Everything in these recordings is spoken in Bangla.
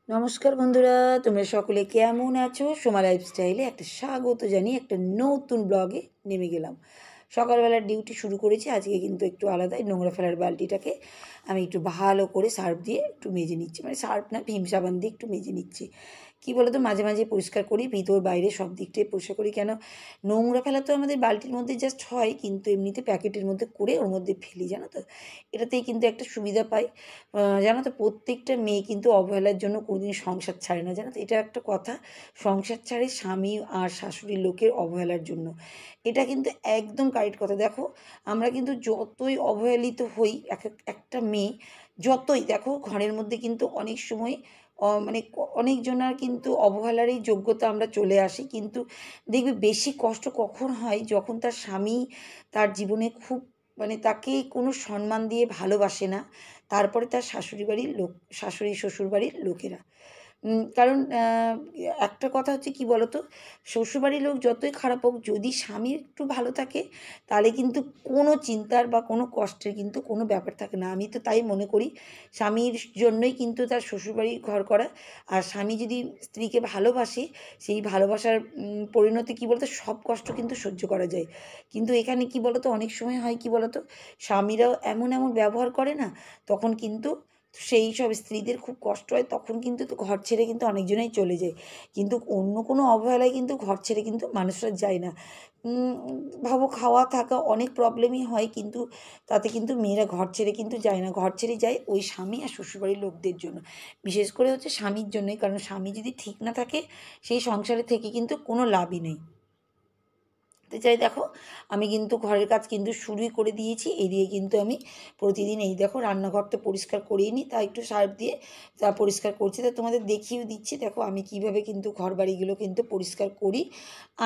নমস্কার বন্ধুরা, তোমরা সকলে কেমন আছো? সোমা লাইফস্টাইলে একটা স্বাগত জানিয়ে একটা নতুন ব্লগে নেমে গেলাম। সকালবেলার ডিউটি শুরু করেছি। আজকে কিন্তু একটু আলাদাই, নোংরা ফেলার বালতিটাকে আমি একটু ভালো করে সার্ফ দিয়ে একটু মেজে নিচ্ছি, মানে সার্ফ না, ভীম সাবান দিয়ে একটু মেজে নিচ্ছি। কী বলো তো, মাঝে মাঝে পরিষ্কার করি, ভিতর বাইরে সব দিকটাই পরিষ্কার করি। কেন, নোংরা ফেলা তো আমাদের বালতির মধ্যে জাস্ট হয়, কিন্তু এমনিতে প্যাকেটের মধ্যে করে ওর মধ্যে ফেলি, জানো তো। এটাতেই কিন্তু একটা সুবিধা পাই। জানো তো, প্রত্যেকটা মেয়ে কিন্তু অবহেলার জন্য কোনোদিন সংসার ছাড়ে না, জানো তো। এটা একটা কথা, সংসার ছাড়ে স্বামী আর শাশুড়ির লোকের অবহেলার জন্য। এটা কিন্তু একদম কারেক্ট কথা। দেখো, আমরা কিন্তু যতই অবহেলিত হই, একটা মেয়ে যতই, দেখো ঘরের মধ্যে কিন্তু অনেক সময় মানে অনেকজনার কিন্তু অবহেলারই যোগ্যতা আমরা চলে আসি। কিন্তু দেখবে বেশি কষ্ট কখন হয়, যখন তার স্বামী তার জীবনে খুব, মানে তাকে কোনো সম্মান দিয়ে ভালোবাসে না। তারপরে তার শাশুড়ি বাড়ির লোক, শাশুড়ি শ্বশুর বাড়ির লোকেরা। কারণ একটা কথা হচ্ছে কী বলো তো, শ্বশুরবাড়ির লোক যতই খারাপ হোক, যদি স্বামী একটু ভালো থাকে, তাহলে কিন্তু কোনো চিন্তার বা কোনো কষ্টের কিন্তু কোনো ব্যাপার থাকে না। আমি তো তাই মনে করি, স্বামীর জন্যই কিন্তু তার শ্বশুরবাড়ি ঘর করা। আর স্বামী যদি স্ত্রীকে ভালোবাসে, সেই ভালোবাসার পরিণতি কী বলতো, সব কষ্ট কিন্তু সহ্য করা যায়। কিন্তু এখানে কী বলতো, অনেক সময় হয় কী বলতো, স্বামীরাও এমন এমন ব্যবহার করে না, তখন কিন্তু সেই সব স্ত্রীদের খুব কষ্ট হয়। তখন কিন্তু তো ঘর ছেড়ে কিন্তু অনেকজনাই চলে যায়। কিন্তু অন্য কোনো অবহেলায় কিন্তু ঘর ছেড়ে কিন্তু মানুষরা যায় না। ভাবো, খাওয়া থাকা অনেক প্রবলেমই হয়, কিন্তু তাতে কিন্তু মেয়েরা ঘর ছেড়ে কিন্তু যায় না। ঘর ছেড়ে যায় ওই স্বামী আর শ্বশুরবাড়ির লোকদের জন্য। বিশেষ করে হচ্ছে স্বামীর জন্যই, কারণ স্বামী যদি ঠিক না থাকে, সেই সংসারে থেকে কিন্তু কোনো লাভই নেই। তো যাই, দেখো আমি কিন্তু ঘরের কাজ কিন্তু শুরুই করে দিয়েছি। এদিকে কিন্তু আমি প্রতিদিন, এই দেখো রান্নাঘর তো পরিষ্কার করেই নিই, তা একটু সার্ফ দিয়ে তা পরিষ্কার করছি। তা তোমাদের দেখিয়েও দিচ্ছি, দেখো আমি কিভাবে কিন্তু ঘর বাড়িগুলো কিন্তু পরিষ্কার করি।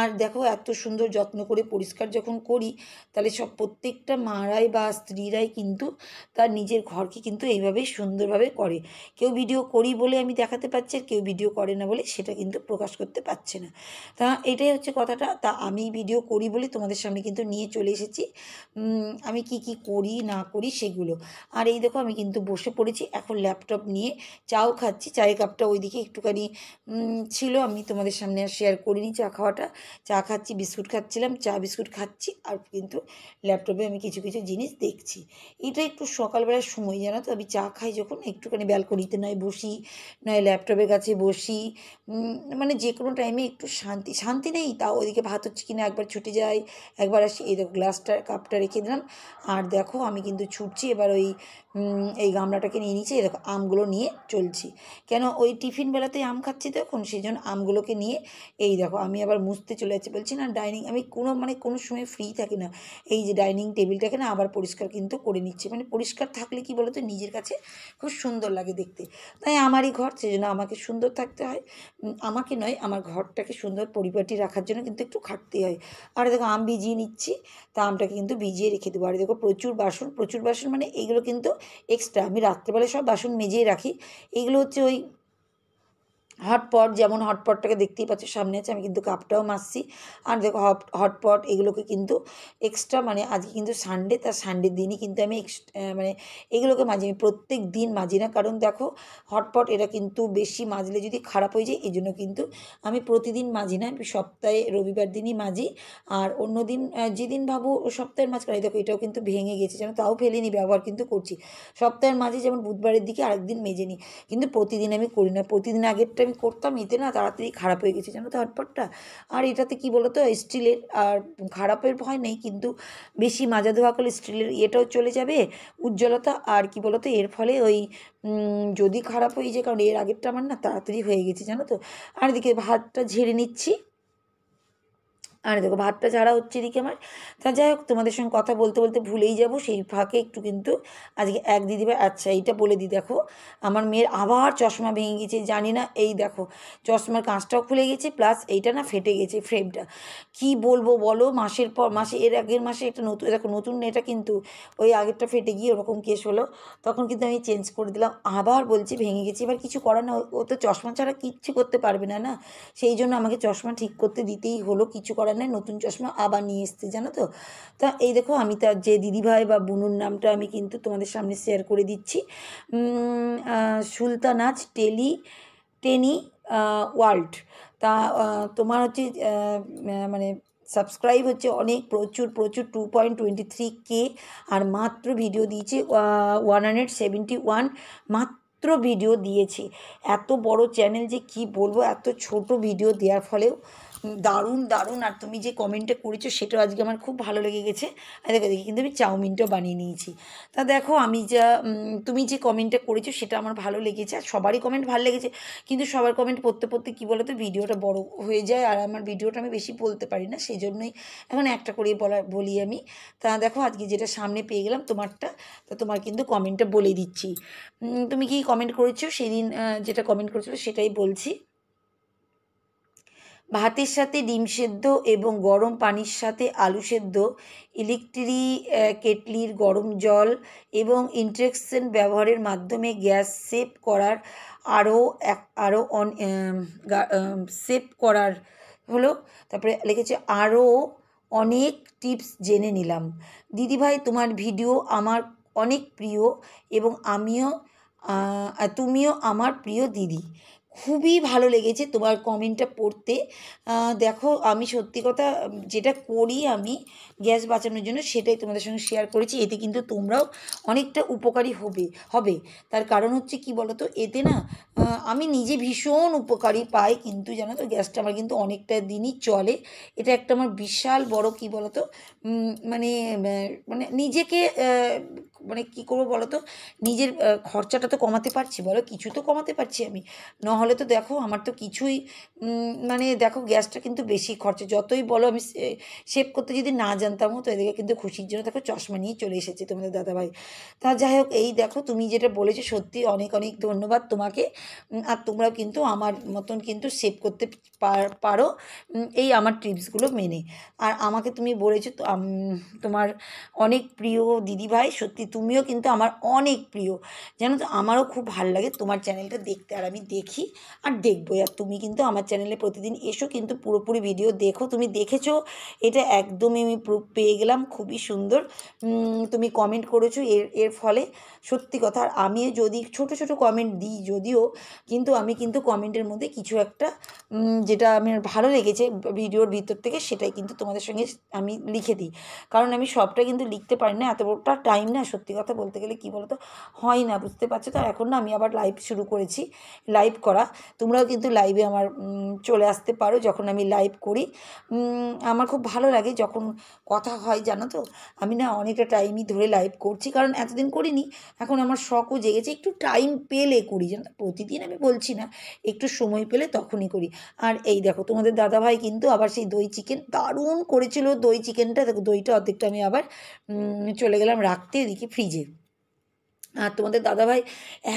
আর দেখো, এত সুন্দর যত্ন করে পরিষ্কার যখন করি, তাহলে সব প্রত্যেকটা মারাই বা স্ত্রীরাই কিন্তু তার নিজের ঘরকে কিন্তু এইভাবেই সুন্দরভাবে করে। কেউ ভিডিও করি বলে আমি দেখাতে পারছি, আর কেউ ভিডিও করে না বলে সেটা কিন্তু প্রকাশ করতে পারছে না। তা এটাই হচ্ছে কথাটা। তা আমি ভিডিও করি বলে তোমাদের সামনে কিন্তু নিয়ে চলে এসেছি আমি কি কি করি না করি সেগুলো। আর এই দেখো, আমি কিন্তু বসে পড়েছি এখন ল্যাপটপ নিয়ে, চাও খাচ্ছি। চায়ের কাপটা ওইদিকে একটুখানি ছিল, আমি তোমাদের সামনে আর শেয়ার করিনি চা খাওয়াটা। চা খাচ্ছি, বিস্কুট খাচ্ছিলাম, চা বিস্কুট খাচ্ছি, আর কিন্তু ল্যাপটপে আমি কিছু কিছু জিনিস দেখছি। এটা একটু সকালবেলার সময়, জানো তো। আমি চা খাই যখন, একটুখানি ব্যালকনিতে নয় বসি, নয় ল্যাপটপের কাছে বসি। মানে যে কোনো টাইমে একটু শান্তি, শান্তি নেই তাও, ওইদিকে ভাত হচ্ছে কিনা একবার ছুটে যাই, একবার আসি। এই দেখো গ্লাসটা, কাপটা রেখে দিলাম। আর দেখো আমি কিন্তু ছুটছি এবার ওই এই গামলাটাকে নিয়ে নিচ্ছি। এই দেখো আমগুলো নিয়ে চলছি। কেন, ওই টিফিন বেলাতেই আম খাচ্ছি তো এখন, সেই জন্য আমগুলোকে নিয়ে এই দেখো আমি আবার মুছতে চলে যাচ্ছি। বলছি না, ডাইনিং আমি কোনো সময় ফ্রি থাকি না। এই যে ডাইনিং টেবিলটাকে না আবার পরিষ্কার কিন্তু করে নিচ্ছি। মানে পরিষ্কার থাকলে কি বলো তো, নিজের কাছে খুব সুন্দর লাগে দেখতে। তাই আমারই ঘর, সেই জন্য আমাকে সুন্দর থাকতে হয়। আমাকে নয়, আমার ঘরটাকে সুন্দর পরিপাটি রাখার জন্য কিন্তু একটু খাটতে হয়। আর দেখো আম ভিজিয়ে নিচ্ছি, তা আমটাকে কিন্তু ভিজিয়ে রেখে দেবো। আর দেখো প্রচুর বাসন, প্রচুর বাসন, মানে এইগুলো কিন্তু এক্সট্রা, আমি রাত্রেবেলায় সব বাসন মেজেই রাখি। এইগুলো হচ্ছে ওই হটপট, যেমন হটপটটাকে দেখতেই পাচ্ছ সামনে আছে, আমি কিন্তু কাপটাও মাজছি। আর দেখো হটপট এগুলোকে কিন্তু এক্সট্রা, মানে আজকে কিন্তু সানডে, তার সানডের দিনই কিন্তু আমি মানে এগুলোকে মাজি। আমি প্রত্যেক দিন মাজি না, কারণ দেখো হটপট এটা কিন্তু বেশি মাজলে যদি খারাপ হয়ে যায়, এই জন্য কিন্তু আমি প্রতিদিন মাজি না, আমি সপ্তাহে রবিবার দিনই মাজি। আর অন্য দিন যেদিন ভাবো সপ্তাহের মাঝখানে, দেখো এটাও কিন্তু ভেঙে গেছে যেন, তাও ফেলিনি, ব্যবহার কিন্তু করছি। সপ্তাহের মাঝে যেমন বুধবারের দিকে আরেকদিন মেজে নিই, কিন্তু প্রতিদিন আমি করি না। প্রতিদিন আগেরটা আমি করতাম, এতে না তাড়াতাড়ি খারাপ হয়ে গেছে জানো তো হটপটটা। আর এটাতে কি বলো তো, স্টিলের, আর খারাপের ভয় নেই, কিন্তু বেশি মাজা ধোয়া করলে স্টিলের ইয়েটাও চলে যাবে, উজ্জ্বলতা। আর কি বলো তো, এর ফলে ওই যদি খারাপ হয়ে যায়, কারণ এর আগেরটা আমার না তাড়াতাড়ি হয়ে গেছে জানো তো। আর এদিকে ভাতটা ঝেড়ে নিচ্ছি। আর দেখো ভাতটা ঝাড়া হচ্ছে এদিকে আমার। তা যাই হোক, তোমাদের সঙ্গে কথা বলতে বলতে ভুলেই যাব, সেই ফাঁকে একটু কিন্তু আজকে এক দিদিভাই, আচ্ছা এইটা বলে দিই, দেখো আমার মেয়ের আবার চশমা ভেঙে গেছে, জানি না। এই দেখো চশমার কাঁচটাও খুলে গেছে, প্লাস এইটা না ফেটে গেছে ফ্রেমটা। কি বলবো বলো, মাসের পর মাসে, এর আগের মাসে একটা নতুন, দেখো নতুন এটা কিন্তু ওই আগেরটা ফেটে গিয়ে ওরকম কেস হলো, তখন কিন্তু আমি চেঞ্জ করে দিলাম। আবার বলছি ভেঙে গেছে, এবার কিছু করার না, ও তো চশমা ছাড়া কিচ্ছু করতে পারবে না, না। সেই জন্য আমাকে চশমা ঠিক করতে দিতেই হলো, কিছু করার নেই, নতুন চশমা আবার নিয়ে এসছে জানো তো। তা এই দেখো, আমি তার যে দিদিভাই বা বুনুর নামটা আমি কিন্তু তোমাদের সামনে শেয়ার করে দিচ্ছি। সুলতানাজ টেলি টেনি ওয়ার্ল্ড। তা তোমার হচ্ছে মানে সাবস্ক্রাইব হচ্ছে অনেক প্রচুর 2.23K, আর মাত্র ভিডিও দিয়েছে 171, মাত্র ভিডিও দিয়েছে। এত বড় চ্যানেল যে কি বলবো, এত ছোট ভিডিও দেওয়ার ফলেও দারুণ দারুণ। আর তুমি যে কমেন্টটা করেছো সেটাও আজকে আমার খুব ভালো লেগে গেছে। আর দেখো দেখি কিন্তু আমি চাউমিনটাও বানিয়ে নিয়েছি। তা দেখো আমি যা তুমি যে কমেন্টটা করেছো সেটা আমার ভালো লেগেছে, আর সবারই কমেন্ট ভালো লেগেছে, কিন্তু সবার কমেন্ট পড়তে পড়তে কী বলো তো ভিডিওটা বড় হয়ে যায়, আর আমার ভিডিওটা আমি বেশি বলতে পারি না, সেই জন্যই এখন একটা করেই বলি আমি। তা দেখো আজকে যেটা সামনে পেয়ে গেলাম তোমারটা, তা তোমার কিন্তু কমেন্টটা বলে দিচ্ছি। তুমি কি কমেন্ট করেছো সেদিন, যেটা কমেন্ট করেছিলো সেটাই বলছি। ভাতের সাথে ডিম সেদ্ধ এবং গরম পানির সাথে আলু সেদ্ধ, ইলেকট্রিক কেটলির গরম জল এবং ইন্ডাকশন ব্যবহারের মাধ্যমে গ্যাস সেভ করার সেভ করার হলো। তারপরে লিখেছে আরও অনেক টিপস জেনে নিলাম। দিদিভাই তোমার ভিডিও আমার অনেক প্রিয় এবং তুমিও আমার প্রিয় দিদি। খুবই ভালো লেগেছে তোমার কমেন্টটা পড়তে। দেখো আমি সত্যি কথা যেটা করি আমি গ্যাস বাঁচানোর জন্য সেটাই তোমাদের সঙ্গে শেয়ার করেছি। এতে কিন্তু তোমরাও অনেকটা উপকারী হবে। তার কারণ হচ্ছে কি বলো তো, এতে না আমি নিজে ভীষণ উপকারী পাই, কিন্তু জানো তো গ্যাসটা আমার কিন্তু অনেকটা দিনই চলে। এটা একটা আমার বিশাল বড় কি বলো তো, মানে মানে নিজেকে মানে কী করবো বলো তো, নিজের খরচাটা তো কমাতে পারছি, বলো কিছু তো কমাতে পারছি আমি। নাহলে তো দেখো আমার তো কিছুই মানে দেখো গ্যাসটা কিন্তু বেশি খরচা, যতই বলো আমি সেভ করতে যদি না জানতামও, তো এদিকে কিন্তু খুশির জন্য দেখো চশমা নিয়ে চলে এসেছে তোমাদের দাদাভাই। তা যাই হোক, এই দেখো তুমি যেটা বলেছো সত্যি অনেক অনেক ধন্যবাদ তোমাকে। আর তোমরাও কিন্তু আমার মতন কিন্তু সেভ করতে পারো এই আমার টিপসগুলো মেনে। আর আমাকে তুমি বলেছো তোমার অনেক প্রিয় দিদিভাই, সত্যি তুমিও কিন্তু আমার অনেক প্রিয়, জানো তো আমারও খুব ভালো লাগে তোমার চ্যানেলটা দেখতে, আর আমি দেখি আর দেখবোই। আর তুমি কিন্তু আমার চ্যানেলে প্রতিদিন এসো, কিন্তু পুরোপুরি ভিডিও দেখো। তুমি দেখেছো এটা একদমই আমি প্রুফ পেয়ে গেলাম, খুবই সুন্দর তুমি কমেন্ট করেছো এর ফলে, সত্যি কথা। আর আমিও যদি ছোট ছোট কমেন্ট দিই যদিও, কিন্তু আমি কিন্তু কমেন্টের মধ্যে কিছু একটা যেটা আমার ভালো লেগেছে ভিডিওর ভিতর থেকে সেটাই কিন্তু তোমাদের সঙ্গে আমি লিখে দিই। কারণ আমি সবটা কিন্তু লিখতে পারি না, এত বড়টা টাইম না সত্যি কথা বলতে গেলে কী বলো তো হয় না, বুঝতে পারছো তো। এখন না আমি আবার লাইভ শুরু করেছি, লাইভ করা। তোমরাও কিন্তু লাইভে আমার চলে আসতে পারো যখন আমি লাইভ করি। আমার খুব ভালো লাগে যখন কথা হয়, জানো তো। আমি না অনেকটা টাইমই ধরে লাইভ করছি, কারণ এতদিন করিনি, এখন আমার শখও জেগেছে, একটু টাইম পেলে করি, জানো প্রতিদিন আমি বলছি না, একটু সময় পেলে তখনই করি। আর এই দেখো তোমাদের দাদাভাই কিন্তু আবার সেই দই চিকেন দারুণ করেছিল, দই চিকেনটা দেখো, দইটা অর্ধেকটা আমি আবার চলে গেলাম রাখতে এদিকে ফ্রিজে। আর তোমাদের দাদাভাই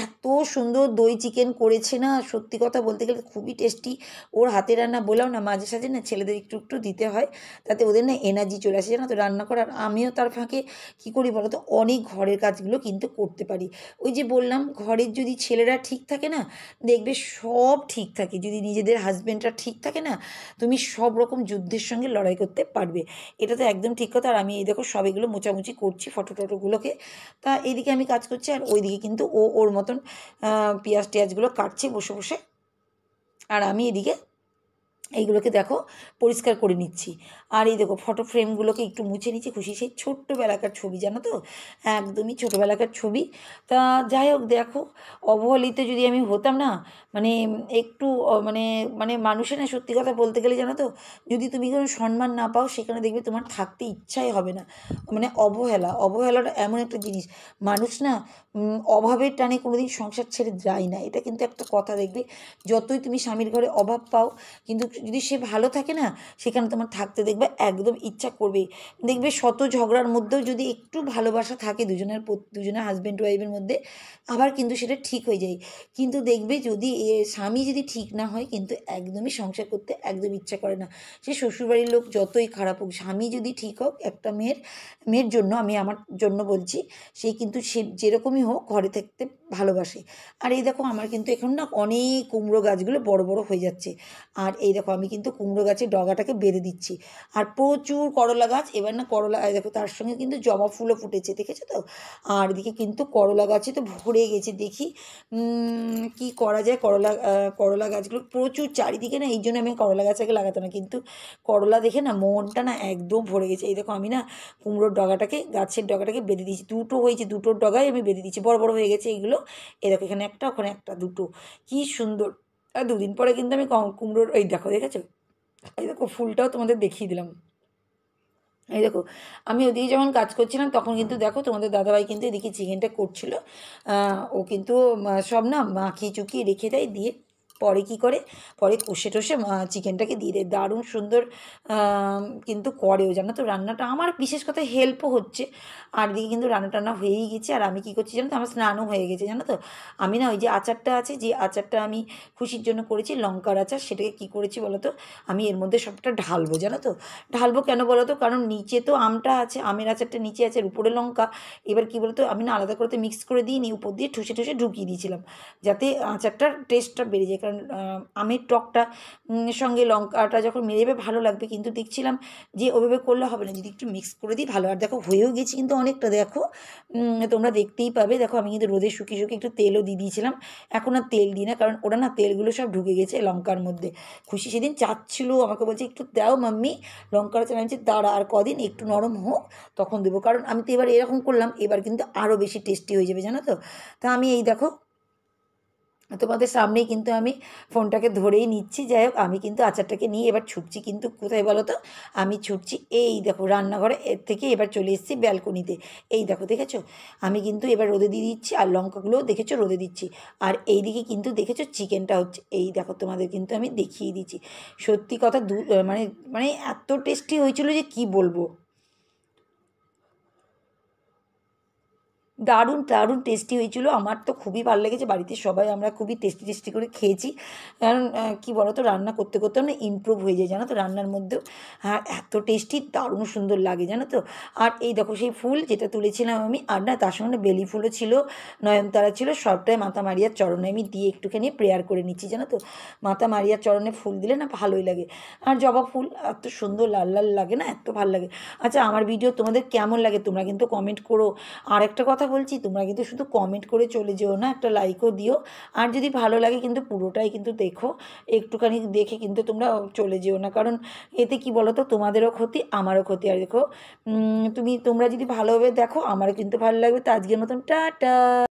এত সুন্দর দই চিকেন করেছে না, সত্যি কথা বলতে গেলে খুবই টেস্টি। ওর হাতে রান্না বললাম না, মাঝে সাঝে না ছেলেদের একটু একটু দিতে হয়, তাতে ওদের না এনার্জি চলে আসে, জানো তো রান্না করার। আমিও তার ফাঁকে কী করি বলো তো, অনেক ঘরের কাজগুলো কিন্তু করতে পারি। ওই যে বললাম ঘরের যদি ছেলেরা ঠিক থাকে না, দেখবে সব ঠিক থাকে। যদি নিজেদের হাজব্যান্ডরা ঠিক থাকে না, তুমি সব রকম যুদ্ধের সঙ্গে লড়াই করতে পারবে। এটা তো একদম ঠিক কথা। আর আমি এই দেখো সব এগুলো মোচামুচি করছি ফটোগুলোকে। তা এইদিকে আমি কাজ করছি, আর ওইদিকে কিন্তু ওর মতন পেঁয়াজ টেয়াজগুলো কাটছে বসে বসে, আর আমি এদিকে এইগুলোকে দেখো পরিষ্কার করে নিচ্ছি। আর এই দেখো ফটো ফ্রেমগুলোকে একটু মুছে নিচ্ছি, খুশি সেই ছোট্টবেলাকার ছবি, জানো তো একদমই ছোটোবেলাকার ছবি। তা যাই হোক দেখো, অবহেলিত যদি আমি হতাম না, মানে একটু মানে মানে মানুষের না সত্যি কথা বলতে গেলে, জানো তো যদি তুমি কোনো সম্মান না পাও সেখানে দেখবে তোমার থাকতে ইচ্ছাই হবে না। মানে অবহেলাটা এমন একটা জিনিস, মানুষ না অভাবের টানে কোনোদিন সংসার ছেড়ে যায় না, এটা কিন্তু একটা কথা। দেখবে যতই তুমি স্বামীর ঘরে অভাব পাও, কিন্তু যদি সে ভালো থাকে না, সেখানে তোমার থাকতে দেখবে একদম ইচ্ছা করবে। দেখবে শত ঝগড়ার মধ্যেও যদি একটু ভালোবাসা থাকে দুজনের হাজব্যান্ড ওয়াইফের মধ্যে, আবার কিন্তু সেটা ঠিক হয়ে যায়। কিন্তু দেখবে যদি স্বামী যদি ঠিক না হয়, কিন্তু একদমই সংসার করতে একদম ইচ্ছা করে না। সে শ্বশুরবাড়ির লোক যতই খারাপ হোক, স্বামী যদি ঠিক হোক, একটা মেয়ের জন্য, আমি আমার জন্য বলছি, সে কিন্তু সে যেরকমই হোক ঘরে থাকতে ভালোবাসে। আর এই দেখো আমার কিন্তু এখন না অনেক কুমড়ো গাছগুলো বড় বড় হয়ে যাচ্ছে। আর এই দেখো দেখো আমি কিন্তু কুমড়ো গাছের ডগাটাকে বেঁধে দিচ্ছি। আর প্রচুর করলা গাছ, এবার না করলা দেখো তার সঙ্গে কিন্তু জবা ফুলও ফুটেছে, দেখেছো তো। আর এদিকে কিন্তু করলা গাছে তো ভরে গেছে, দেখি কি করা যায়। করলা গাছগুলো প্রচুর চারিদিকে, না এই জন্য আমি করলা গাছ আগে লাগাতাম না, কিন্তু করলা দেখে না মনটা না একদম ভরে গেছে। এই দেখো আমি না কুমড়োর গাছের ডগাটাকে বেঁধে দিয়েছি, দুটো হয়েছে, দুটোর ডগাই আমি বেঁধে দিয়েছি, বড় বড় হয়ে গেছে এইগুলো। এই দেখো এখানে একটা, ওখানে একটা, দুটো, কি সুন্দর। আর দুদিন পরে কিন্তু আমি কুমড়োর এই দেখো, দেখেছো, এই দেখো ফুলটাও তোমাদের দেখিয়ে দিলাম। এই দেখো আমি ওদিকে যখন কাজ করছিলাম তখন কিন্তু দেখো তোমাদের দাদাভাই কিন্তু এদিকে চিকেনটা করছিল। ও কিন্তু সব না মাখিয়ে চুকিয়ে রেখে দেয়, দিয়ে পরে কি করে, পরে কষে টষে চিকেনটাকে দিয়ে দেয়, দারুণ সুন্দর কিন্তু করেও, জানো তো। রান্নাটা আমার বিশেষ কথা হেল্পও হচ্ছে, আর দিকে কিন্তু রান্না টান্না হয়েই গেছে। আর আমি কী করছি জানো তো, আমার স্নানও হয়ে গেছে, জানো তো। আমি না ওই যে আচারটা আছে, যে আচারটা আমি খুশির জন্য করেছি, লঙ্কার আচার, সেটাকে কী করেছি বলো তো, আমি এর মধ্যে সবটা ঢালবো, জানো তো। ঢালবো কেন বলো তো, কারণ নিচে তো আমটা আছে, আমের আচারটা নিচে আছে, আর উপরে লঙ্কা। এবার কী বলো তো, আমি না আলাদা করে মিক্স করে দিইনি, উপর দিয়ে ঠুসে ঠুসে ঢুকিয়ে দিয়েছিলাম, যাতে আচারটার টেস্টটা বেড়ে যায়। কারণ আমের টকটা সঙ্গে লঙ্কাটা যখন মেরে যাবে ভালো লাগবে, কিন্তু দেখছিলাম যে ওভাবে করলে হবে না, যদি একটু মিক্স করে দিই ভালো। আর দেখো হয়েও গেছি কিন্তু অনেকটা, দেখো তোমরা দেখতেই পাবে। দেখো আমি কিন্তু রোদে শুকিয়ে শুকিয়ে একটু তেলও দিয়ে দিয়েছিলাম, এখন আর তেল দিই না, কারণ ওরা না তেলগুলো সব ঢুকে গেছে লঙ্কার মধ্যে। খুশি সেদিন চাচ্ছিল, আমাকে বলছে একটু দাও মাম্মি লঙ্কার আচার, আমি দাঁড়া আর কদিন একটু নরম হোক তখন দেবো, কারণ আমি তো এবার এরকম করলাম, এবার কিন্তু আরও বেশি টেস্টি হয়ে যাবে, জানো তো। তা আমি এই দেখো তোমাদের সামনেই কিন্তু আমি ফোনটাকে ধরেই নিচ্ছি। যাই হোক আমি কিন্তু আচারটাকে নিয়ে এবার ছুটছি, কিন্তু কোথায় বলো তো, আমি ছুটছি এই দেখো রান্নাঘরে, এর থেকে এবার চলে এসেছি ব্যালকনিতে। এই দেখো দেখেছো, আমি কিন্তু এবার রোদে দিয়ে দিচ্ছি, আর লঙ্কাগুলোও দেখেছো রোদে দিচ্ছি। আর এই দিকে কিন্তু দেখেছো চিকেনটা হচ্ছে, এই দেখো তোমাদের কিন্তু আমি দেখিয়ে দিচ্ছি। সত্যি কথা মানে মানে এত টেস্টি হয়েছিল যে কি বলবো, দারুণ দারুণ টেস্টি হয়েছিল। আমার তো খুবই ভালো লেগেছে, বাড়িতে সবাই আমরা খুবই টেস্টি টেস্টি করে খেয়েছি। কারণ কী বলো তো, রান্না করতে করতে না ইমপ্রুভ হয়ে যায়, জানো তো, রান্নার মধ্যেও। হ্যাঁ এত টেস্টি দারুণ সুন্দর লাগে, জানো তো। আর এই দেখো সেই ফুল যেটা তুলেছিলাম আমি, আর না তার সঙ্গে বেলি ফুলও ছিল, নয়নতারা ছিল, সবটাই মাতা মারিয়ার চরণে আমি দিয়ে একটুখানি প্রেয়ার করে নিচ্ছি, জানো তো। মাতা মারিয়ার চরণে ফুল দিলে না ভালোই লাগে। আর জবা ফুল এত সুন্দর লাল লাল লাগে না, এত ভালো লাগে। আচ্ছা আমার ভিডিও তোমাদের কেমন লাগে তোমরা কিন্তু কমেন্ট করো। আর একটা কথা বলছি, তোমরা কিন্তু শুধু কমেন্ট করে চলে যেও না, একটা লাইকও দিও। আর যদি ভালো লাগে কিন্তু পুরোটাই কিন্তু দেখো, একটুখানি দেখে কিন্তু তোমরা চলে যেও না, কারণ এতে কি বলো তো, তোমাদেরও ক্ষতি আমারও ক্ষতি। আর দেখো তোমরা যদি ভালোভাবে দেখো আমারও কিন্তু ভালো লাগবে। তো আজকের মতন টাটা।